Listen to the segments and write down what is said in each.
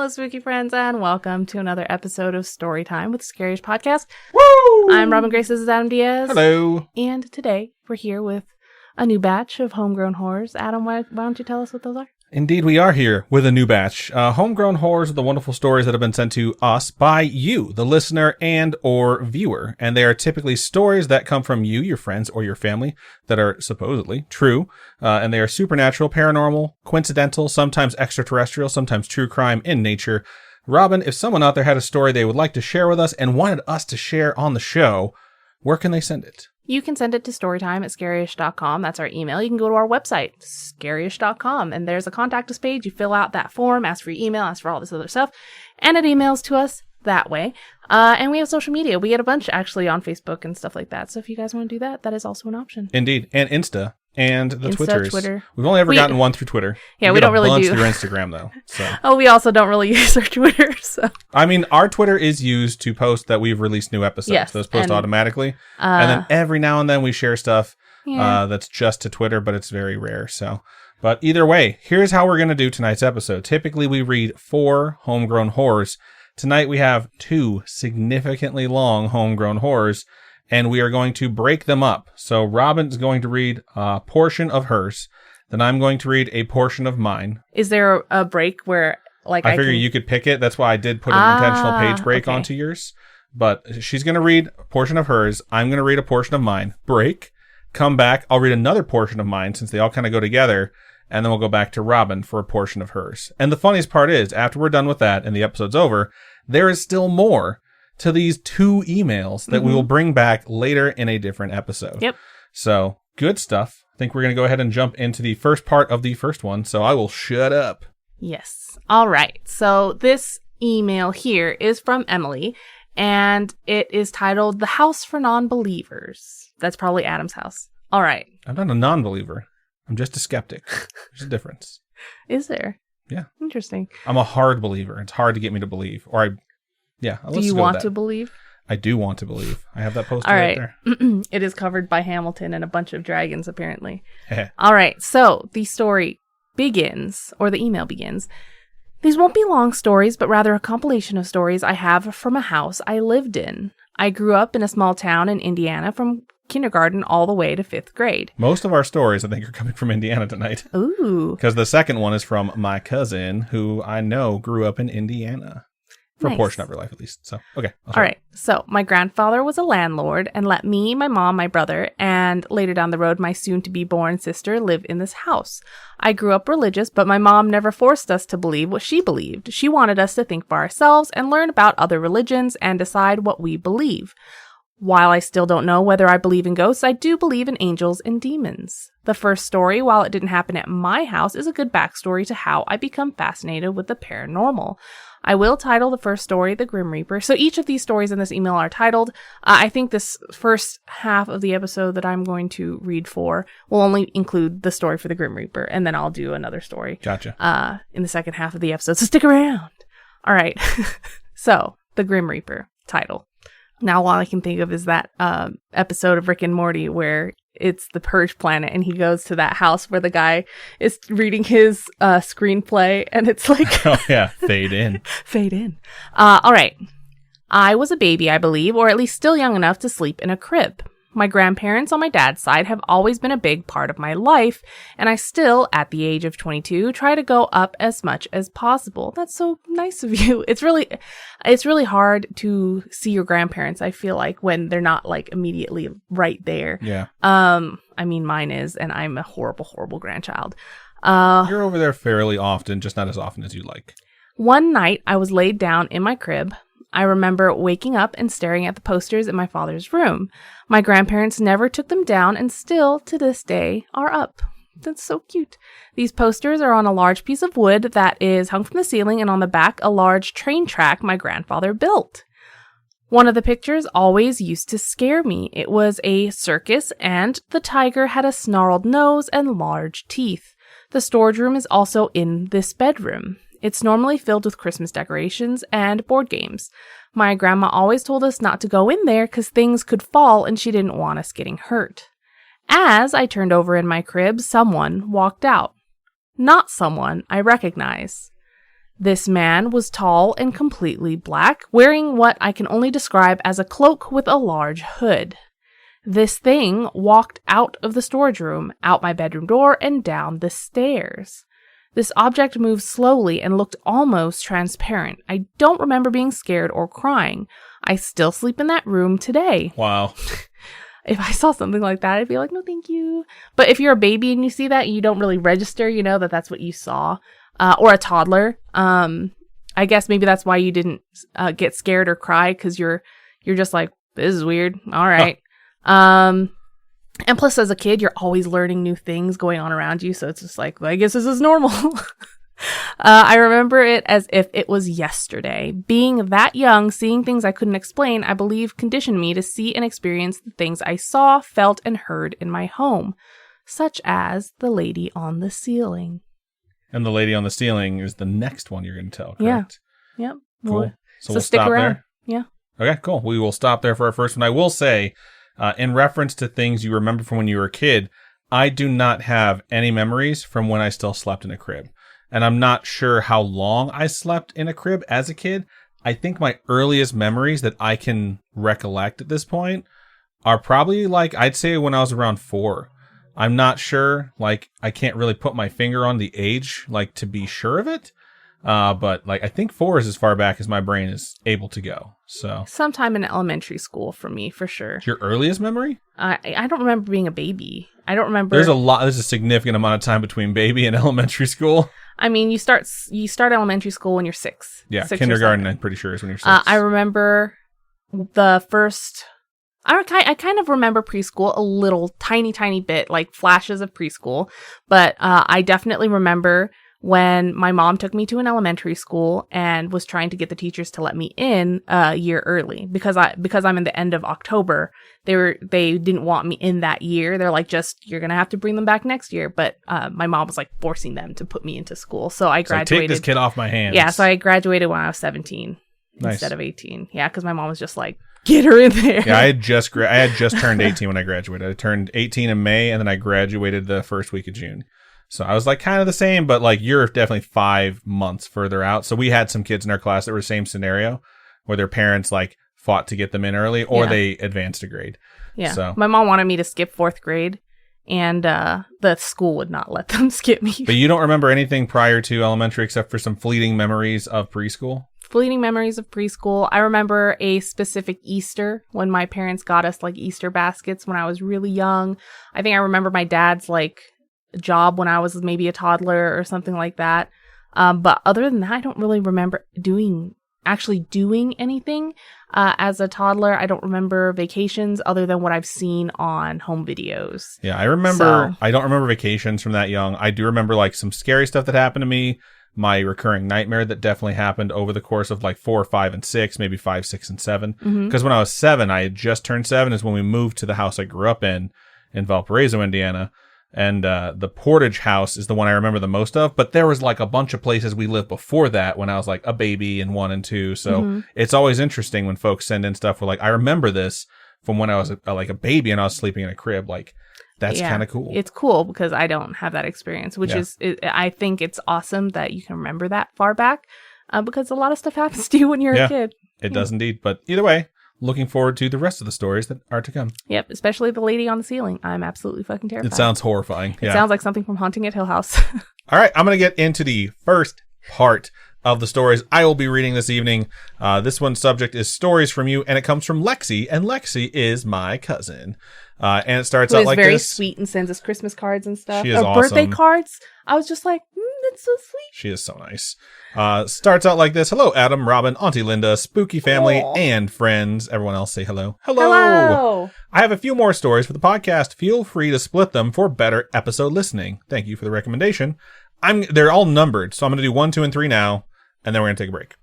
Hello, spooky friends, and welcome to another episode of Storytime with the Scariest Podcast. Woo! I'm Robin Grace. This is Adam Diaz. Hello. And today we're here with a new batch of homegrown horrors. Adam, why don't you tell us what those are? Indeed, we are here with a new batch. Homegrown horrors are the wonderful stories that have been sent to us by you, the listener and or viewer. And they are typically stories that come from you, your friends, or your family that are supposedly true. And they are supernatural, paranormal, coincidental, sometimes extraterrestrial, sometimes true crime in nature. Robin, if someone out there had a story they would like to share with us and wanted us to share on the show, where can they send it? You can send it to storytime@scariest.com. That's our email. You can go to our website, scariest.com, and there's a contact us page. You fill out that form, ask for your email, ask for all this other stuff, and it emails to us that way. And we have social media. We get a bunch actually on Facebook and stuff like that. So if you guys want to do that, that is also an option. Indeed. And Insta. And the Twitter. We've only ever gotten one through Twitter. Yeah, we don't really do. Through Instagram, though. So. Oh, we also don't really use our Twitter. So. I mean, our Twitter is used to post that we've released new episodes. Yes, those post automatically. And then every now and then we share stuff that's just to Twitter, but it's very rare. So, but either way, here's how we're going to do tonight's episode. Typically, we read 4 homegrown horrors. Tonight, we have 2 significantly long homegrown horrors. And we are going to break them up. So Robin's going to read a portion of hers. Then I'm going to read a portion of mine. Is there a break where, like, I figure you could pick it. That's why I did put an intentional page break onto yours. But she's going to read a portion of hers. I'm going to read a portion of mine. Break. Come back. I'll read another portion of mine since they all kind of go together. And then we'll go back to Robin for a portion of hers. And the funniest part is, after we're done with that and the episode's over, there is still more to these 2 emails that we will bring back later in a different episode. Yep. So, good stuff. I think we're going to go ahead and jump into the first part of the first one, so I will shut up. Yes. All right. So, this email here is from Emily, and it is titled The House for Non-Believers. That's probably Adam's house. All right. I'm not a non-believer. I'm just a skeptic. There's a difference. Is there? Yeah. Interesting. I'm a hard believer. It's hard to get me to believe. Do you want to believe? I do want to believe. I have that poster All right there. It is covered by Hamilton and a bunch of dragons, apparently. All right. So the story begins, or the email begins. These won't be long stories, but rather a compilation of stories I have from a house I lived in. I grew up in a small town in Indiana from kindergarten all the way to 5th grade. Most of our stories, I think, are coming from Indiana tonight. Ooh. Because the second one is from my cousin, who I know grew up in Indiana. For a portion of her life, at least. So, okay. All right. So, my grandfather was a landlord and let me, my mom, my brother, and later down the road, my soon-to-be-born sister live in this house. I grew up religious, but my mom never forced us to believe what she believed. She wanted us to think for ourselves and learn about other religions and decide what we believe. While I still don't know whether I believe in ghosts, I do believe in angels and demons. The first story, while it didn't happen at my house, is a good backstory to how I become fascinated with the paranormal. I will title the first story The Grim Reaper. So each of these stories in this email are titled. I think this first half of the episode that I'm going to read for will only include the story for The Grim Reaper, and then I'll do another story. Gotcha. In the second half of the episode, so stick around. All right. So, The Grim Reaper title. Now, all I can think of is that episode of Rick and Morty where it's the Purge planet and he goes to that house where the guy is reading his screenplay and it's like... Oh, yeah. Fade in. Fade in. All right. I was a baby, I believe, or at least still young enough to sleep in a crib. My grandparents on my dad's side have always been a big part of my life, and I still, at the age of 22, try to go up as much as possible. That's so nice of you. It's really hard to see your grandparents, I feel like, when they're not, like, immediately right there. Yeah. I mean, mine is, and I'm a horrible, horrible grandchild. You're over there fairly often, just not as often as you like. One night, I was laid down in my crib. I remember waking up and staring at the posters in my father's room. My grandparents never took them down and still, to this day, are up. That's so cute. These posters are on a large piece of wood that is hung from the ceiling, and on the back, a large train track my grandfather built. One of the pictures always used to scare me. It was a circus, and the tiger had a snarled nose and large teeth. The storage room is also in this bedroom. It's normally filled with Christmas decorations and board games. My grandma always told us not to go in there because things could fall and she didn't want us getting hurt. As I turned over in my crib, someone walked out. Not someone I recognize. This man was tall and completely black, wearing what I can only describe as a cloak with a large hood. This thing walked out of the storage room, out my bedroom door, and down the stairs. This object moved slowly and looked almost transparent. I don't remember being scared or crying. I still sleep in that room today. Wow. If I saw something like that, I'd be like, no, thank you. But if you're a baby and you see that, you don't really register, that that's what you saw. Or a toddler. I guess maybe that's why you didn't get scared or cry, because you're just like, this is weird. All right. And plus, as a kid, you're always learning new things going on around you. So it's just like, well, I guess this is normal. I remember it as if it was yesterday. Being that young, seeing things I couldn't explain, I believe conditioned me to see and experience the things I saw, felt, and heard in my home, such as the lady on the ceiling. And the lady on the ceiling is the next one you're going to tell, correct? Yeah. Yep. Cool. So we'll stick stop around. there. Yeah. Okay, cool. We will stop there for our first one. I will say, in reference to things you remember from when you were a kid, I do not have any memories from when I still slept in a crib. And I'm not sure how long I slept in a crib as a kid. I think my earliest memories that I can recollect at this point are probably I'd say when I was around 4. I'm not sure, I can't really put my finger on the age, to be sure of it. But I think 4 is as far back as my brain is able to go. So sometime in elementary school for me, for sure. Your earliest memory? I don't remember being a baby. I don't remember. There's a significant amount of time between baby and elementary school. I mean, you start elementary school when you're 6. Yeah, 6 kindergarten, I'm pretty sure, is when you're 6. I remember the first. I kind of remember preschool a little tiny bit, flashes of preschool. But I definitely remember when my mom took me to an elementary school and was trying to get the teachers to let me in a year early because I'm in the end of October. They didn't want me in that year. They're like, you're going to have to bring them back next year. But my mom was forcing them to put me into school. So I graduated. Take this kid off my hands. Yeah. So I graduated when I was 17 nice. Instead of 18. Yeah. Because my mom was just like, get her in there. Yeah, I had just turned 18 when I graduated. I turned 18 in May, and then I graduated the first week of June. So I was kind of the same, but you're definitely 5 months further out. So we had some kids in our class that were the same scenario, where their parents fought to get them in early, or they advanced a grade. Yeah. So my mom wanted me to skip 4th grade, and the school would not let them skip me. But you don't remember anything prior to elementary except for some fleeting memories of preschool? Fleeting memories of preschool. I remember a specific Easter when my parents got us Easter baskets when I was really young. I think I remember my dad's job when I was maybe a toddler or something like that. But other than that, I don't really remember doing anything as a toddler. I don't remember vacations other than what I've seen on home videos. Yeah, I remember. I don't remember vacations from that young. I do remember some scary stuff that happened to me. My recurring nightmare that definitely happened over the course of 4, 5, and 6, maybe 5, 6, and 7. Because when I was 7, I had just turned 7 is when we moved to the house I grew up in Valparaiso, Indiana. And the Portage house is the one I remember the most of. But there was a bunch of places we lived before that when I was a baby in 1 and 2. So it's always interesting when folks send in stuff where I remember this from when I was a baby and I was sleeping in a crib. That's kind of cool. It's cool because I don't have that experience, which is, I think it's awesome that you can remember that far back because a lot of stuff happens to you when you're a kid. It does indeed. But either way, looking forward to the rest of the stories that are to come. Yep, especially the lady on the ceiling. I'm absolutely fucking terrified. It sounds horrifying. It sounds like something from Haunting at Hill House. All right, I'm going to get into the first part of the stories I will be reading this evening. This one's subject is stories from you, and it comes from Lexi, and Lexi is my cousin. And it starts out like this. Who is very sweet and sends us Christmas cards and stuff. She is awesome. Birthday cards. I was just like, that's so sweet. She is so nice. Starts out like this. Hello, Adam, Robin, Auntie Linda, Spooky Family, and friends. Everyone else say hello. Hello. I have a few more stories for the podcast. Feel free to split them for better episode listening. Thank you for the recommendation. They're all numbered, so I'm going to do 1, 2, and 3 now, and then we're going to take a break.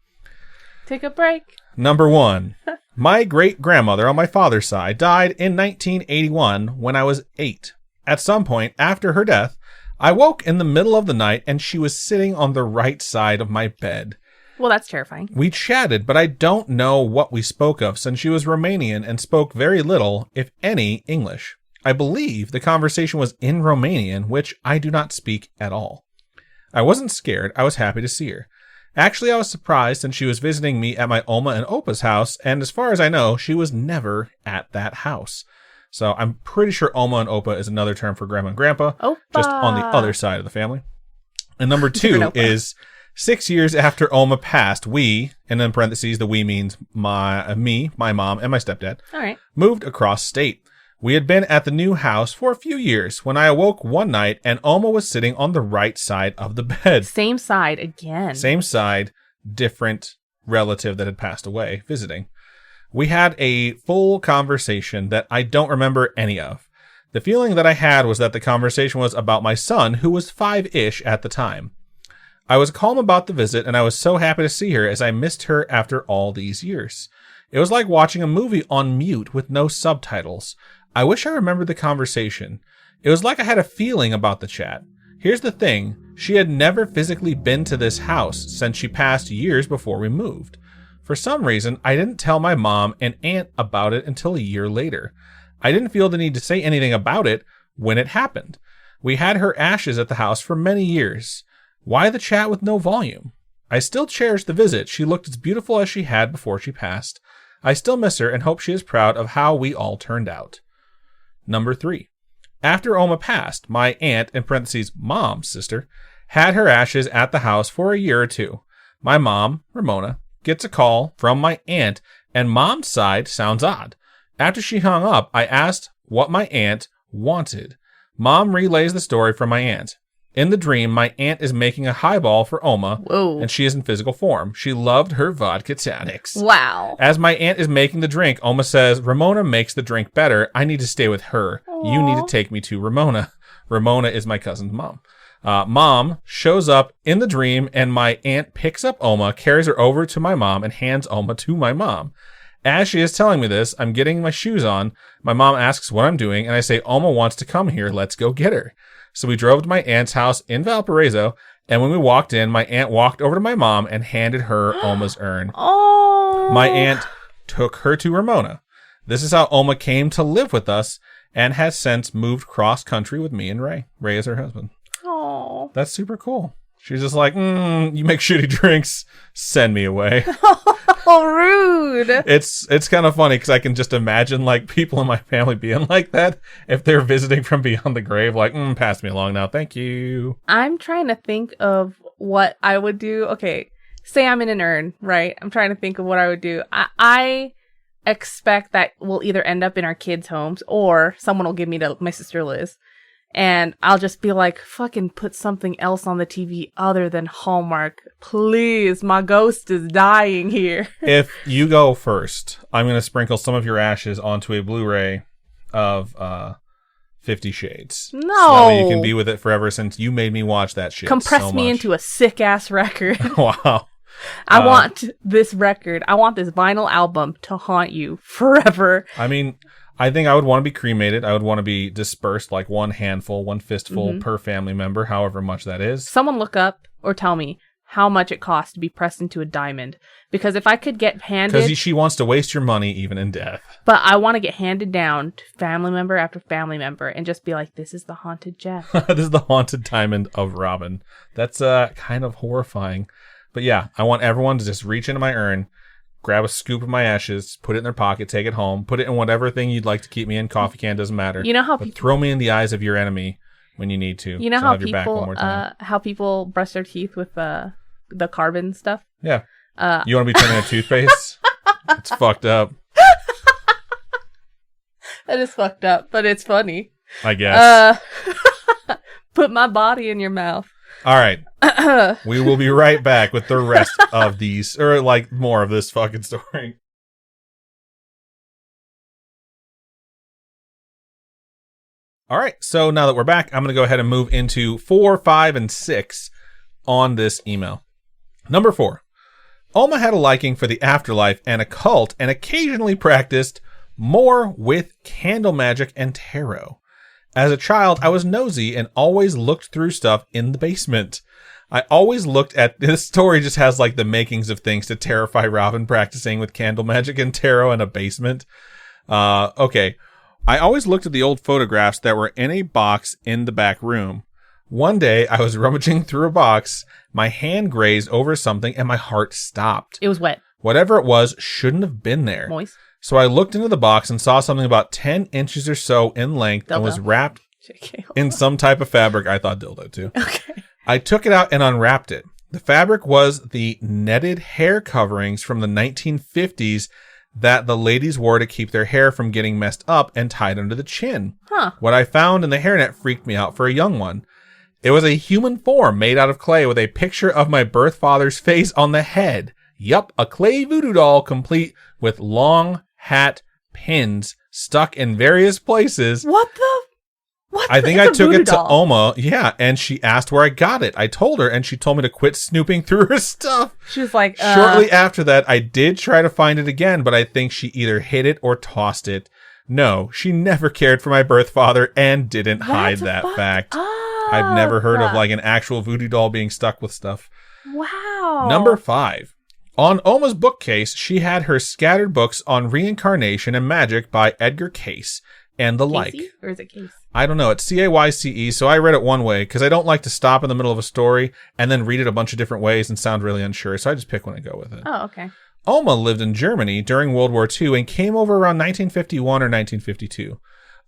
Take a break. Number 1. My great-grandmother on my father's side died in 1981 when I was 8. At some point after her death, I woke in the middle of the night and she was sitting on the right side of my bed. Well, that's terrifying. We chatted, but I don't know what we spoke of since she was Romanian and spoke very little, if any, English. I believe the conversation was in Romanian, which I do not speak at all. I wasn't scared. I was happy to see her. Actually, I was surprised since she was visiting me at my Oma and Opa's house, and as far as I know, she was never at that house. So I'm pretty sure Oma and Opa is another term for Grandma and Grandpa, just on the other side of the family. And number 2 is 6 years after Oma passed, we, and in parentheses, the we means me, my mom, and my stepdad, All right. moved across state. We had been at the new house for a few years when I awoke one night and Oma was sitting on the right side of the bed. Same side again. Same side, different relative that had passed away visiting. We had a full conversation that I don't remember any of. The feeling that I had was that the conversation was about my son, who was 5-ish at the time. I was calm about the visit, and I was so happy to see her as I missed her after all these years. It was like watching a movie on mute with no subtitles. I wish I remembered the conversation. It was like I had a feeling about the chat. Here's the thing. She had never physically been to this house since she passed years before we moved. For some reason, I didn't tell my mom and aunt about it until a year later. I didn't feel the need to say anything about it when it happened. We had her ashes at the house for many years. Why the chat with no volume? I still cherish the visit. She looked as beautiful as she had before she passed. I still miss her and hope she is proud of how we all turned out. Number 3. After Oma passed, my aunt, in parentheses, mom's sister, had her ashes at the house for a year or two. My mom, Ramona, gets a call from my aunt, and mom's side sounds odd. After she hung up, I asked what my aunt wanted. Mom relays the story from my aunt. In the dream, my aunt is making a highball for Oma, and she is in physical form. She loved her vodka tonics. Wow. As my aunt is making the drink, Oma says, Ramona makes the drink better. I need to stay with her. Aww. You need to take me to Ramona. Ramona is my cousin's mom. Mom shows up in the dream, and my aunt picks up Oma, carries her over to my mom, and hands Oma to my mom. As she is telling me this, I'm getting my shoes on. My mom asks what I'm doing, and I say, Oma wants to come here. Let's go get her. So we drove to my aunt's house in Valparaiso, and when we walked in, my aunt walked over to my mom and handed her Oma's urn. Oh. My aunt took her to Ramona. This is how Oma came to live with us and has since moved cross-country with me and Ray. Ray is her husband. Oh. That's super cool. She's just like, you make shitty drinks, send me away. Oh, rude. It's kind of funny because I can just imagine like people in my family being like that if they're visiting from beyond the grave, like, pass me along now, thank you. I'm trying to think of what I would do. Okay, say I'm in an urn, right? I'm trying to think of what I would do. I expect that we'll either end up in our kids' homes or someone will give me to my sister Liz. And I'll just be like, fucking put something else on the TV other than Hallmark. Please, my ghost is dying here. If you go first, I'm going to sprinkle some of your ashes onto a Blu-ray of 50 Shades. No. So that way you can be with it forever since you made me watch that shit Compress so me much. into a sick-ass record. Wow. I want this record. I want this vinyl album to haunt you forever. I mean, I think I would want to be cremated. I would want to be dispersed like one handful, one fistful per family member, however much that is. Someone look up or tell me how much it costs to be pressed into a diamond. Because if I could get handed... Because she wants to waste your money even in death. But I want to get handed down to family member after family member and just be like, this is the haunted gem. This is the haunted diamond of Robin. That's kind of horrifying. But yeah, I want everyone to just reach into my urn, grab a scoop of my ashes, put it in their pocket, take it home, put it in whatever thing you'd like to keep me in. Coffee can, doesn't matter. You know how but throw me in the eyes of your enemy when you need to. You know so how people brush their teeth with the carbon stuff? Yeah. You want to be turning a toothpaste? It's fucked up. That is fucked up, but it's funny. I guess. Put my body in your mouth. All right. We will be right back with the rest of these, or like more of this fucking story. All right. So now that we're back, I'm going to go ahead and move into 4, 5, and 6 on this email. Number 4. Oma had a liking for the afterlife and occult and occasionally practiced more with candle magic and tarot. As a child, I was nosy and always looked through stuff in the basement. I always looked at... This story just has like the makings of things to terrify Robin practicing with candle magic and tarot in a basement. Okay. I always looked at the old photographs that were in a box in the back room. One day, I was rummaging through a box, my hand grazed over something, and my heart stopped. It was wet. Whatever it was shouldn't have been there. Moist. So I looked into the box and saw something about 10 inches or so in length and was wrapped in some type of fabric. I thought dildo too. Okay. I took it out and unwrapped it. The fabric was the netted hair coverings from the 1950s that the ladies wore to keep their hair from getting messed up and tied under the chin. Huh. What I found in the hairnet freaked me out for a young one. It was a human form made out of clay with a picture of my birth father's face on the head. Yup, a clay voodoo doll complete with long hat pins stuck in various places. What? I think I took it to Oma, yeah, and she asked where I got it. I told her, and she told me to quit snooping through her stuff. She was like, Shortly after that, I did try to find it again, but I think she either hid it or tossed it. No, she never cared for my birth father and didn't hide that fact. I've never heard of like an actual voodoo doll being stuck with stuff. Wow. Number 5. On Oma's bookcase, she had her scattered books on reincarnation and magic by Edgar Cayce and the Casey? like. Or is it Case? I don't know. It's Cayce, so I read it one way because I don't like to stop in the middle of a story and then read it a bunch of different ways and sound really unsure. So I just pick one and go with it. Oh, okay. Oma lived in Germany during World War II and came over around 1951 or 1952.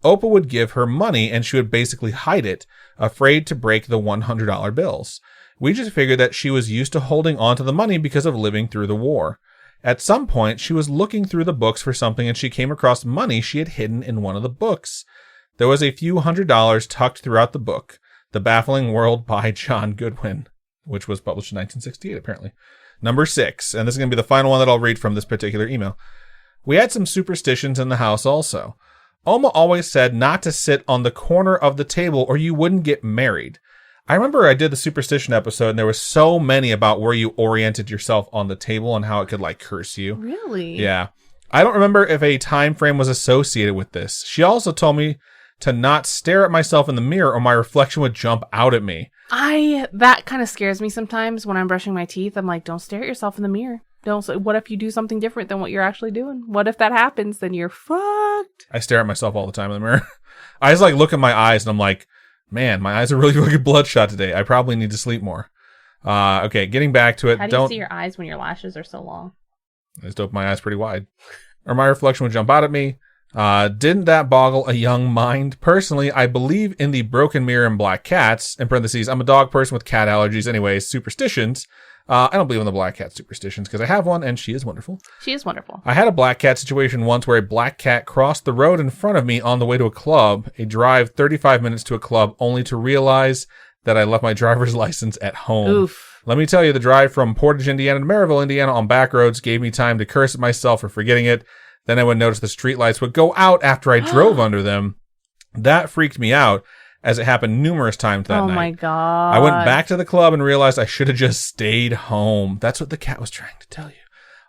Opa would give her money and she would basically hide it, afraid to break the $100 bills. We just figured that she was used to holding on to the money because of living through the war. At some point, she was looking through the books for something and she came across money she had hidden in one of the books. There was a few $100s tucked throughout the book, The Baffling World by John Goodwin, which was published in 1968, apparently. Number 6, and this is going to be the final one that I'll read from this particular email. We had some superstitions in the house also. Oma always said not to sit on the corner of the table or you wouldn't get married. I remember I did the superstition episode and there was so many about where you oriented yourself on the table and how it could like curse you. Really? Yeah. I don't remember if a time frame was associated with this. She also told me to not stare at myself in the mirror or my reflection would jump out at me. That kind of scares me sometimes when I'm brushing my teeth. I'm like, don't stare at yourself in the mirror. What if you do something different than what you're actually doing? What if that happens? Then you're fucked. I stare at myself all the time in the mirror. I just like look at my eyes and I'm like, man, my eyes are really fucking bloodshot today. I probably need to sleep more. Okay, getting back to it. How do you see your eyes when your lashes are so long? I just open my eyes pretty wide. Or my reflection would jump out at me. Didn't that boggle a young mind? Personally, I believe in the broken mirror and black cats. In parentheses, I'm a dog person with cat allergies. Anyways, superstitions. I don't believe in the black cat superstitions because I have one and she is wonderful. She is wonderful. I had a black cat situation once where a black cat crossed the road in front of me on the way to a club, a drive 35 minutes to a club, only to realize that I left my driver's license at home. Oof. Let me tell you, the drive from Portage, Indiana to Maryville, Indiana on back roads gave me time to curse at myself for forgetting it. Then I would notice the streetlights would go out after I drove under them. That freaked me out, as it happened numerous times that night. Oh my God. I went back to the club and realized I should have just stayed home. That's what the cat was trying to tell you.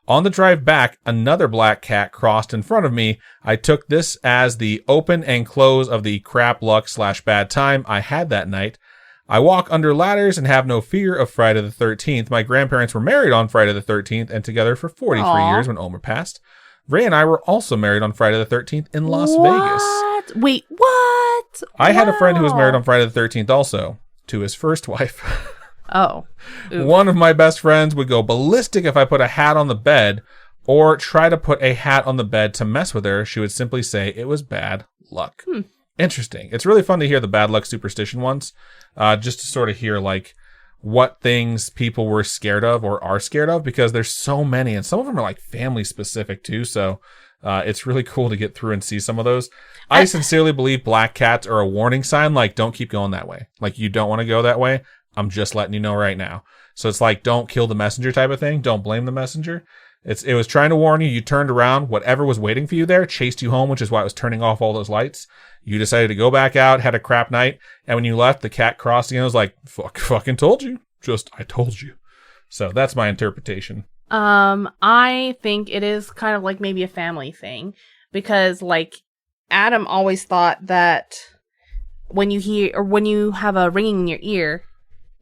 On the drive back, another black cat crossed in front of me. I took this as the open and close of the crap luck / bad time I had that night. I walk under ladders and have no fear of Friday the 13th. My grandparents were married on Friday the 13th and together for 43 years when Omer passed. Ray and I were also married on Friday the 13th in Las Vegas. Wait, what? I had a friend who was married on Friday the 13th also, to his first wife. Oh. Oof. One of my best friends would go ballistic if I put a hat on the bed or try to put a hat on the bed to mess with her. She would simply say it was bad luck. Interesting. It's really fun to hear the bad luck superstition ones, just to sort of hear like what things people were scared of or are scared of, because there's so many and some of them are like family specific too. So it's really cool to get through and see some of those. I sincerely believe black cats are a warning sign. Like, don't keep going that way. Like, you don't want to go that way. I'm just letting you know right now. So it's like, don't kill the messenger type of thing. Don't blame the messenger. It was trying to warn you. You turned around. Whatever was waiting for you there chased you home, which is why it was turning off all those lights. You decided to go back out, had a crap night, and when you left, the cat crossed again. It was like, fucking told you. I told you. So that's my interpretation. I think it is kind of like maybe a family thing, because like Adam always thought that when you have a ringing in your ear,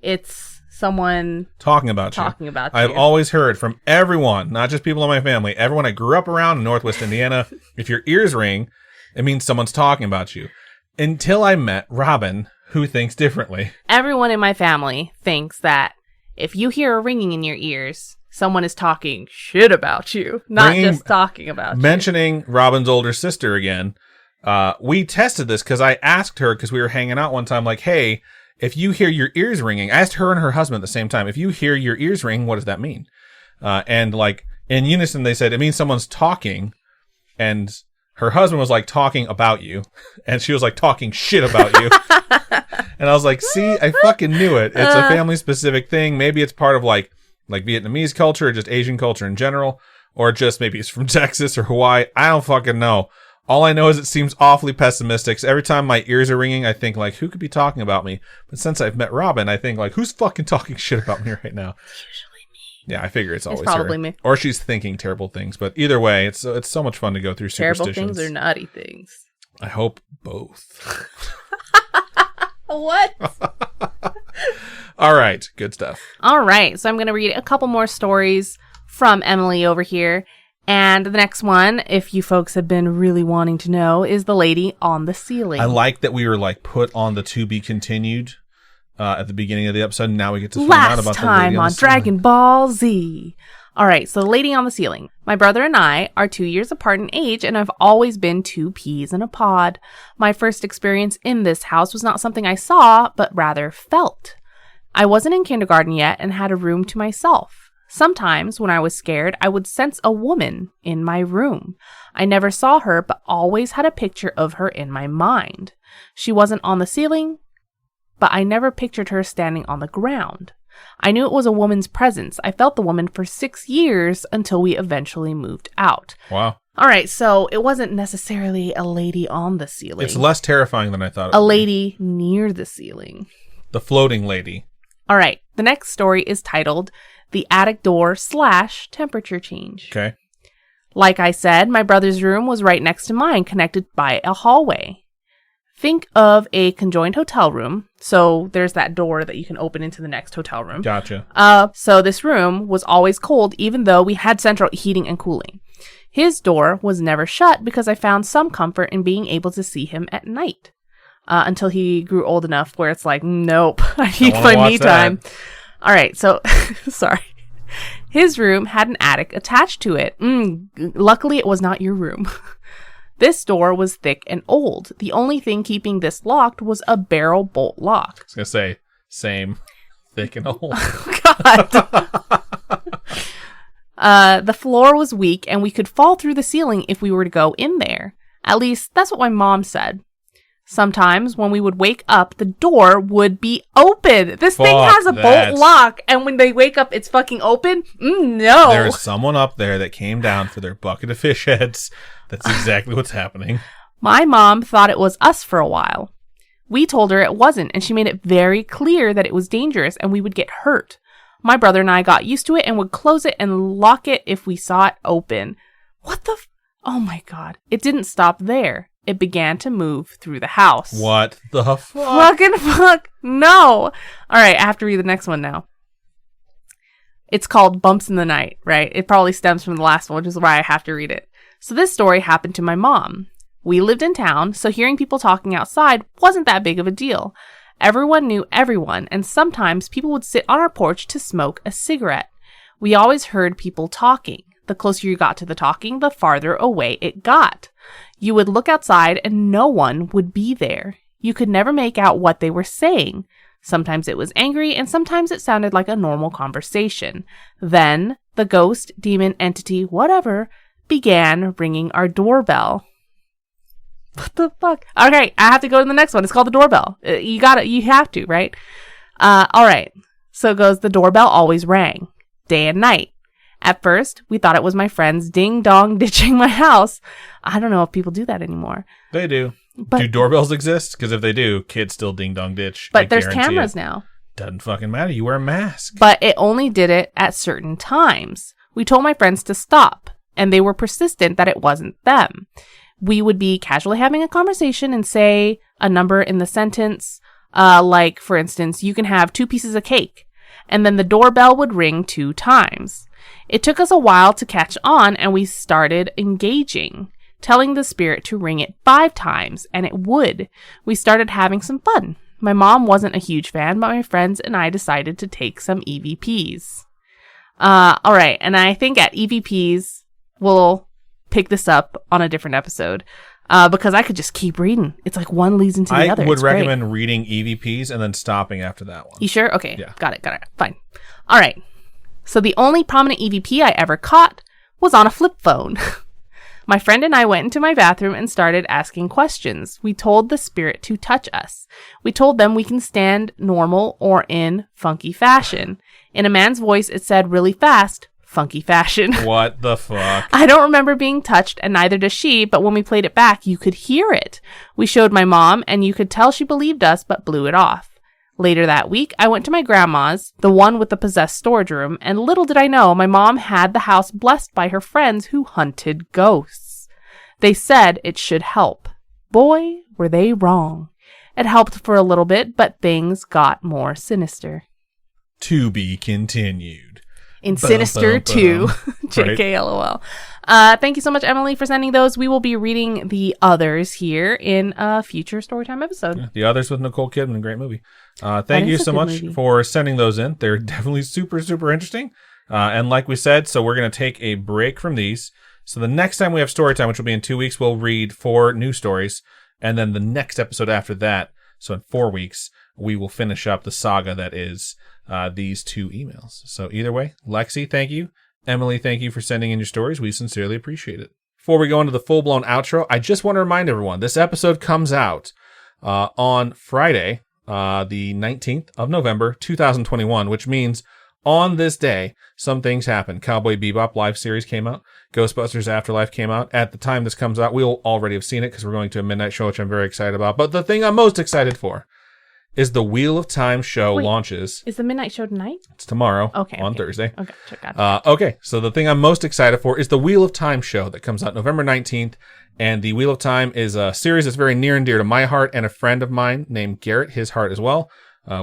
it's someone talking about you. I've always heard from everyone, not just people in my family, everyone I grew up around in Northwest Indiana, if your ears ring, it means someone's talking about you. Until I met Robin, who thinks differently. Everyone in my family thinks that if you hear a ringing in your ears, someone is talking shit about you, not just talking about you. Mentioning Robin's older sister again, we tested this because I asked her, because we were hanging out one time, like, hey, if you hear your ears ringing, I asked her and her husband at the same time, if you hear your ears ring, what does that mean? And like in unison, they said, it means someone's talking. And her husband was like talking about you. And she was like talking shit about you. And I was like, see, I fucking knew it. It's a family specific thing. Maybe it's part of like Vietnamese culture or just Asian culture in general. Or just maybe it's from Texas or Hawaii. I don't fucking know. All I know is it seems awfully pessimistic. So every time my ears are ringing, I think like, who could be talking about me? But since I've met Robin, I think like, who's fucking talking shit about me right now? Usually me. Yeah, I figure it's always probably her. me. Or she's thinking terrible things. But either way, it's so much fun to go through superstitions. Terrible things or naughty things? I hope both. What? All right. Good stuff. All right. So I'm going to read a couple more stories from Emily over here. And the next one, if you folks have been really wanting to know, is the lady on the ceiling. I like that we were like put on the to be continued at the beginning of the episode. Now we get to find out about the lady on the ceiling. Last time on Dragon Ball Z. All right, so the lady on the ceiling. My brother and I are 2 years apart in age, and I've always been two peas in a pod. My first experience in this house was not something I saw, but rather felt. I wasn't in kindergarten yet and had a room to myself. Sometimes, when I was scared, I would sense a woman in my room. I never saw her, but always had a picture of her in my mind. She wasn't on the ceiling, but I never pictured her standing on the ground. I knew it was a woman's presence. I felt the woman for 6 years until we eventually moved out. Wow. All right, so it wasn't necessarily a lady on the ceiling. It's less terrifying than I thought it would be. A lady near the ceiling. The floating lady. All right, the next story is titled The Attic Door / Temperature Change. Okay. Like I said, my brother's room was right next to mine, connected by a hallway. Think of a conjoined hotel room. So there's that door that you can open into the next hotel room. Gotcha. So this room was always cold, even though we had central heating and cooling. His door was never shut because I found some comfort in being able to see him at night. Until he grew old enough where it's like, nope, I need my me time. All right, so, sorry. His room had an attic attached to it. Luckily, it was not your room. This door was thick and old. The only thing keeping this locked was a barrel bolt lock. I was going to say, same. Thick and old. God. The floor was weak, and we could fall through the ceiling if we were to go in there. At least, that's what my mom said. Sometimes, when we would wake up, the door would be open. This thing has a bolt lock, and when they wake up, it's fucking open? No. There's someone up there that came down for their bucket of fish heads. That's exactly what's happening. My mom thought it was us for a while. We told her it wasn't, and she made it very clear that it was dangerous and we would get hurt. My brother and I got used to it and would close it and lock it if we saw it open. What the oh my God. It didn't stop there. It began to move through the house. What the fuck? Fucking fuck. No. All right, I have to read the next one now. It's called Bumps in the Night, right? It probably stems from the last one, which is why I have to read it. So this story happened to my mom. We lived in town, so hearing people talking outside wasn't that big of a deal. Everyone knew everyone, and sometimes people would sit on our porch to smoke a cigarette. We always heard people talking. The closer you got to the talking, the farther away it got. You would look outside and no one would be there. You could never make out what they were saying. Sometimes it was angry and sometimes it sounded like a normal conversation. Then the ghost, demon, entity, whatever, began ringing our doorbell. What the fuck? Okay, I have to go to the next one. It's called the doorbell. You have to, right? All right. So it goes, the doorbell always rang, day and night. At first, we thought it was my friends ding-dong ditching my house. I don't know if people do that anymore. They do. Do doorbells exist? Because if they do, kids still ding-dong ditch. But there's cameras now. Doesn't fucking matter. You wear a mask. But it only did it at certain times. We told my friends to stop, and they were persistent that it wasn't them. We would be casually having a conversation and say a number in the sentence, like, for instance, you can have 2 pieces of cake. And then the doorbell would ring 2 times. It took us a while to catch on, and we started engaging, telling the spirit to ring it 5 times, and it would. We started having some fun. My mom wasn't a huge fan, but my friends and I decided to take some EVPs. All right, and I think at EVPs, we'll pick this up on a different episode because I could just keep reading. It's like one leads into the other. I would It's recommend great. reading EVPs and then stopping after that one. You sure? Okay, Yeah. got it. Fine. All right. So the only prominent EVP I ever caught was on a flip phone. My friend and I went into my bathroom and started asking questions. We told the spirit to touch us. We told them we can stand normal or in funky fashion. In a man's voice, it said really fast, funky fashion. What the fuck? I don't remember being touched, and neither does she, but when we played it back, you could hear it. We showed my mom, and you could tell she believed us, but blew it off. Later that week, I went to my grandma's, the one with the possessed storage room, and little did I know, my mom had the house blessed by her friends who hunted ghosts. They said it should help. Boy, were they wrong. It helped for a little bit, but things got more sinister. To be continued. In Bum, Sinister bum, 2. bum. JK LOL. Thank you so much, Emily, for sending those. We will be reading the others here in a future Storytime episode. Yeah, The Others with Nicole Kidman, a great movie. Thank you is a so good much movie. for sending those in. They're definitely super, super interesting. And like we said, so we're going to take a break from these. So the next time we have Storytime, which will be in 2 weeks, we'll read 4 new stories. And then the next episode after that, so in 4 weeks, we will finish up the saga that is these 2 emails. So either way, Lexi, thank you. Emily, thank you for sending in your stories. We sincerely appreciate it. Before we go into the full-blown outro, I just want to remind everyone, this episode comes out on Friday, the 19th of November, 2021, which means on this day, some things happen. Cowboy Bebop live series came out. Ghostbusters Afterlife came out. At the time this comes out, we'll already have seen it because we're going to a midnight show, which I'm very excited about. But the thing I'm most excited for is the Wheel of Time show launches. Is the midnight show tonight? It's tomorrow Okay. on Thursday. Okay, check out. Okay, so the thing I'm most excited for is the Wheel of Time show that comes out November 19th. And the Wheel of Time is a series that's very near and dear to my heart and a friend of mine named Garrett, his heart as well.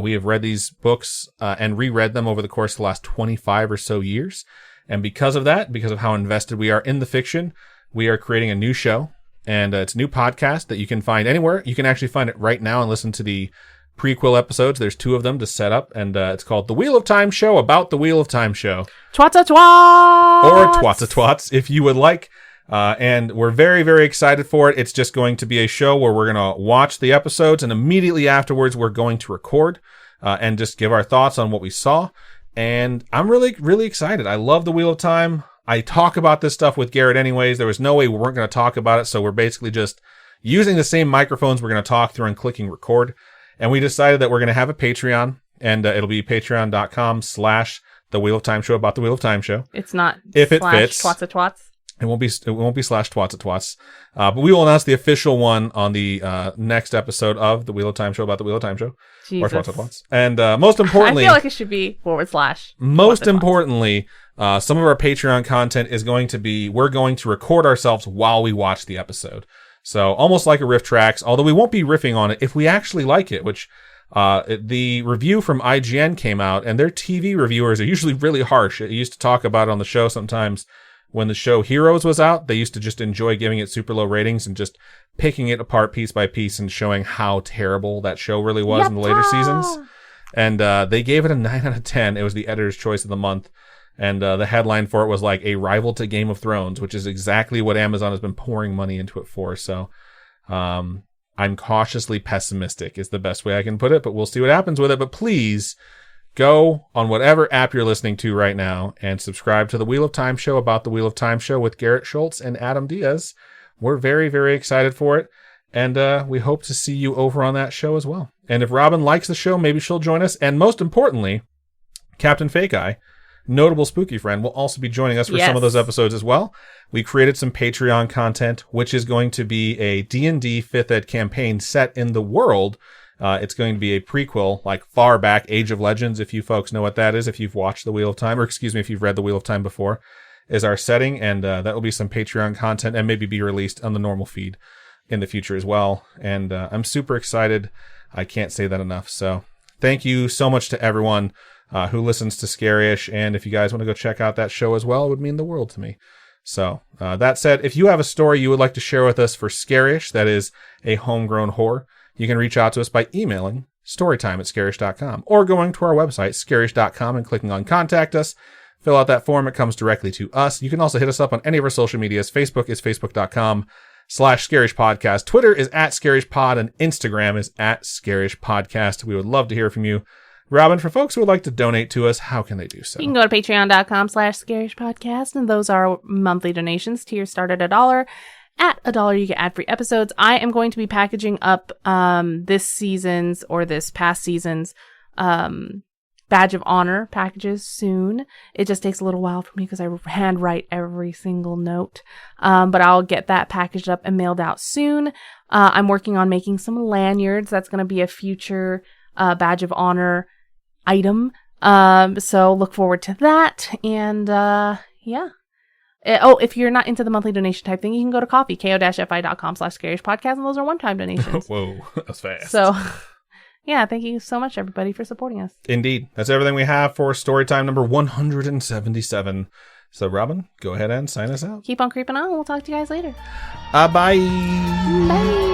We have read these books and reread them over the course of the last 25 or so years. And because of that, because of how invested we are in the fiction, we are creating a new show. And it's a new podcast that you can find anywhere. You can actually find it right now and listen to the prequel episodes. There's 2 of them to set up. And it's called The Wheel of Time Show, about the Wheel of Time show. Twatsa twats! Or Twatsa Twats, if you would like. And we're very, very excited for it. It's just going to be a show where we're going to watch the episodes, and immediately afterwards, we're going to record and just give our thoughts on what we saw. And I'm really, really excited. I love the Wheel of Time. I talk about this stuff with Garrett anyways. There was no way we weren't going to talk about it, so we're basically just using the same microphones we're going to talk through and clicking record. And we decided that we're going to have a Patreon, and it'll be patreon.com/The Wheel of Time Show, about the Wheel of Time show. It's not If it slash fits. Twatsa twats. It won't be /twats. But we will announce the official one on the next episode of the Wheel of Time show, about the Wheel of Time show. Jesus. Or Twats. And most importantly, I feel like it should be / most Twatsa twats. importantly, some of our Patreon content is going to be, we're going to record ourselves while we watch the episode. So almost like a riff tracks, although we won't be riffing on it if we actually like it, which the review from IGN came out, and their TV reviewers are usually really harsh. It used to talk about it on the show sometimes. When the show Heroes was out, they used to just enjoy giving it super low ratings and just picking it apart piece by piece and showing how terrible that show really was in the later seasons. And they gave it a 9 out of 10. It was the editor's choice of the month. And the headline for it was like a rival to Game of Thrones, which is exactly what Amazon has been pouring money into it for. So I'm cautiously pessimistic is the best way I can put it, but we'll see what happens with it. But please go on whatever app you're listening to right now and subscribe to the Wheel of Time show, about the Wheel of Time show, with Garrett Schultz and Adam Diaz. We're very, very excited for it. And we hope to see you over on that show as well. And if Robin likes the show, maybe she'll join us. And most importantly, Captain Fake Eye, notable spooky friend, will also be joining us for some of those episodes as well. We created some Patreon content, which is going to be a D&D 5th Ed campaign set in the world. It's going to be a prequel, like far back, Age of Legends, if you folks know what that is, if you've watched The Wheel of Time, or excuse me, if you've read The Wheel of Time before, is our setting. And that will be some Patreon content and maybe be released on the normal feed in the future as well. And I'm super excited. I can't say that enough. So thank you so much to everyone who listens to Scary-ish. And if you guys want to go check out that show as well, it would mean the world to me. So that said, if you have a story you would like to share with us for Scary-ish, that is a homegrown horror, you can reach out to us by emailing storytime@scarish.com, or going to our website, scarish.com, and clicking on Contact Us. Fill out that form. It comes directly to us. You can also hit us up on any of our social medias. Facebook is facebook.com/scarishpodcast. Twitter is @scarishpod, and Instagram is @scarishpodcast. We would love to hear from you. Robin, for folks who would like to donate to us, how can they do so? You can go to patreon.com/scarishpodcast, and those are monthly donations. Tiers start at $1. At $1, you get ad-free episodes. I am going to be packaging up this season's or this past season's Badge of Honor packages soon. It just takes a little while for me because I handwrite every single note. But I'll get that packaged up and mailed out soon. I'm working on making some lanyards. That's going to be a future Badge of Honor item. So look forward to that. And yeah. If you're not into the monthly donation type thing, you can go to Ko-fi, ko-fi.com/scarishpodcast, and those are one-time donations. Whoa, that's fast. So, yeah, thank you so much, everybody, for supporting us. Indeed. That's everything we have for Storytime number 177. So, Robin, go ahead and sign us out. Keep on creeping on. We'll talk to you guys later. Bye. Bye.